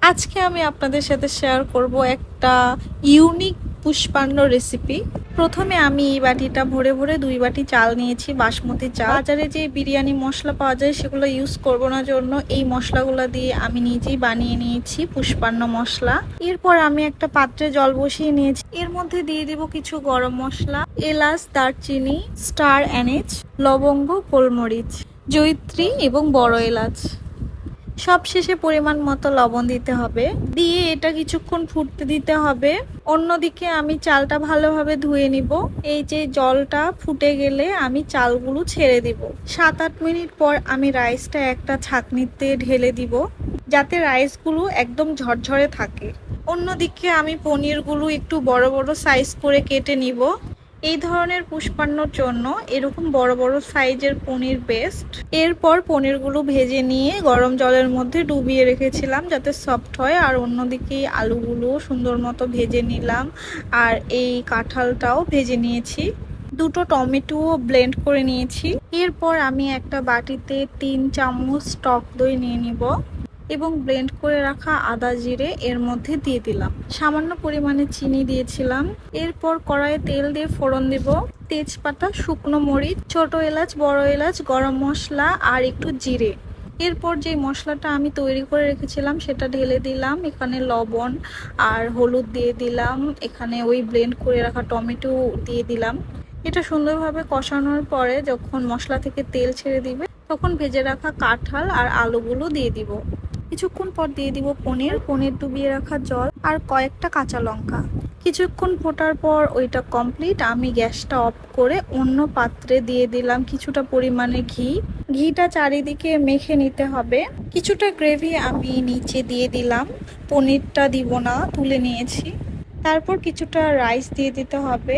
আজকে আমি আপনাদের সাথে শেয়ার করব একটা ইউনিক পুষ্পান্ন রেসিপি। প্রথমে আমি এই বাটিটা ভরে ভরে 2 বাটি চাল নিয়েছি, বাসমতি চাল। বাজারে যে বিরিয়ানি মশলা পাওয়া যায় সেগুলো ইউজ করব না জন্য এই মশলাগুলো দিয়ে আমি নিজেই বানিয়ে নিয়েছি পুষ্পান্ন মশলা। এরপর আমি একটা পাত্রে জল বসিয়ে নিয়েছি, এর মধ্যে দিয়ে দিব কিছু গরম মশলা, এলাচ, দারচিনি, স্টার অ্যানিজ, লবঙ্গ, গোলমরিচ, জয়িত্রী এবং বড় এলাচ। সব শেষে পরিমাণ মতো লবণ দিতে হবে, দিয়ে এটা কিছুক্ষণ ফুটতে দিতে হবে। অন্যদিকে আমি চালটা ভালোভাবে ধুয়ে নিব। এই যে জলটা ফুটে গেলে আমি চালগুলো ছেড়ে দিব। 7-8 মিনিট পর আমি রাইসটা একটা ছাঁকনিতে ঢেলে দিব, যাতে রাইসগুলো একদম ঝরঝরে থাকে। অন্যদিকে আমি পনিরগুলো একটু বড় বড় সাইজ করে কেটে নিব। এই ধরনের পুষ্পান্নর জন্য এরকম বড় বড় সাইজের পনির বেস্ট। এরপর পনিরগুলো ভেজে নিয়ে গরম জলের মধ্যে ডুবিয়ে রেখেছিলাম যাতে সফট হয়। আর অন্যদিকে আলুগুলো সুন্দর মতো ভেজে নিলাম, আর এই কাঁঠালটাও ভেজে নিয়েছি। 2টো টমেটো ব্লেন্ড করে নিয়েছি। এরপর আমি একটা বাটিতে 3 চামচ টক দই নিয়ে নিব এবং ব্লেন্ড করে রাখা আদা জিরে এর মধ্যে দিয়ে দিলাম। সামান্য পরিমাণে চিনি দিয়েছিলাম। এরপর কড়াইয়ে তেল দিয়ে ফোড়ন দিব, তেজপাতা, শুকনো মরিচ, ছোট এলাচ, বড় এলাচ, গরম মশলা আর একটু জিরে। এরপর যে মশলাটা আমি তৈরি করে রেখেছিলাম সেটা ঢেলে দিলাম। এখানে লবণ আর হলুদ দিয়ে দিলাম, এখানে ওই ব্লেন্ড করে রাখা টমেটো দিয়ে দিলাম। এটা সুন্দরভাবে কষানোর পরে যখন মশলা থেকে তেল ছেড়ে দিবে তখন ভেজে রাখা কাঁঠাল আর আলুগুলো দিয়ে দিব। কিছুক্ষণ পর দিয়ে দিব পনির ডুবিয়ে রাখা জল আর কয়েকটা কাঁচা লঙ্কা। কিছুক্ষণ ফোটার পর ওইটা কমপ্লিট। আমি গ্যাসটা অফ করে অন্য পাত্রে দিয়ে দিলাম কিছুটা পরিমাণে ঘিটা চারিদিকে মেখে নিতে হবে। কিছুটা গ্রেভি আমি নিচে দিয়ে দিলাম, পনিরটা দিব না, তুলে নিয়েছি। তারপর কিছুটা রাইস দিয়ে দিতে হবে,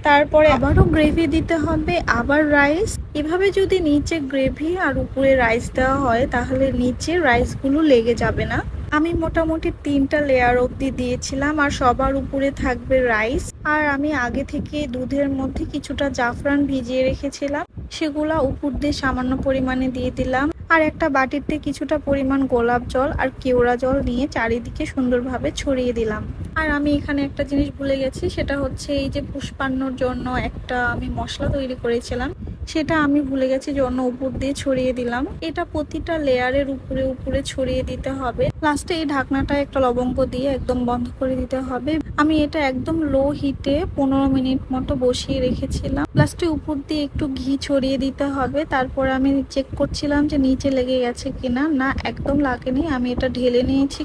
তারপরে আবারও গ্রেভি দিতে হবে, আবার রাইস। এভাবে যদি নিচে গ্রেভি আর উপরে রাইস দেওয়া হয় তাহলে নিচে রাইসগুলো লেগে যাবে না। আমি মোটামুটি 3টা লেয়ার অবধি দিয়েছিলাম আর সবার উপরে থাকবে রাইস। আর আমি আগে থেকে দুধের মধ্যে কিছুটা জাফরান ভিজিয়ে রেখেছিলাম, সেগুলা উপর দিয়ে সামান্য পরিমাণে দিয়ে দিলাম। আর একটা বাটিতে কিছুটা পরিমাণ গোলাপ জল আর কেওড়া জল নিয়ে চারিদিকে সুন্দরভাবে ছড়িয়ে দিলাম। আর আমি এখানে একটা জিনিস ভুলে গেছি, সেটা হচ্ছে এই যে পুষ্পান্নর জন্য একটা আমি মশলা তৈরি করেছিলাম, সেটা আমি ভুলে গেছি জন্য উপর দিয়ে ছড়িয়ে দিলাম। এটা প্রতিটা লেয়ারের উপরে উপরে ছড়িয়ে দিতে হবে। লাস্টে এই ঢাকনাটা একটা লবঙ্গ দিয়ে একদম বন্ধ করে দিতে হবে। আমি এটা একদম লো হিটে 15 মিনিট মতো বসিয়ে রেখেছিলাম। লাস্টে উপর দিয়ে একটু ঘি ছড়িয়ে দিতে হবে। তারপর আমি চেক করছিলাম যে নিচে লেগে গেছে কিনা, না একদম লাগেনি। আমি এটা ঢেলে নিয়েছি।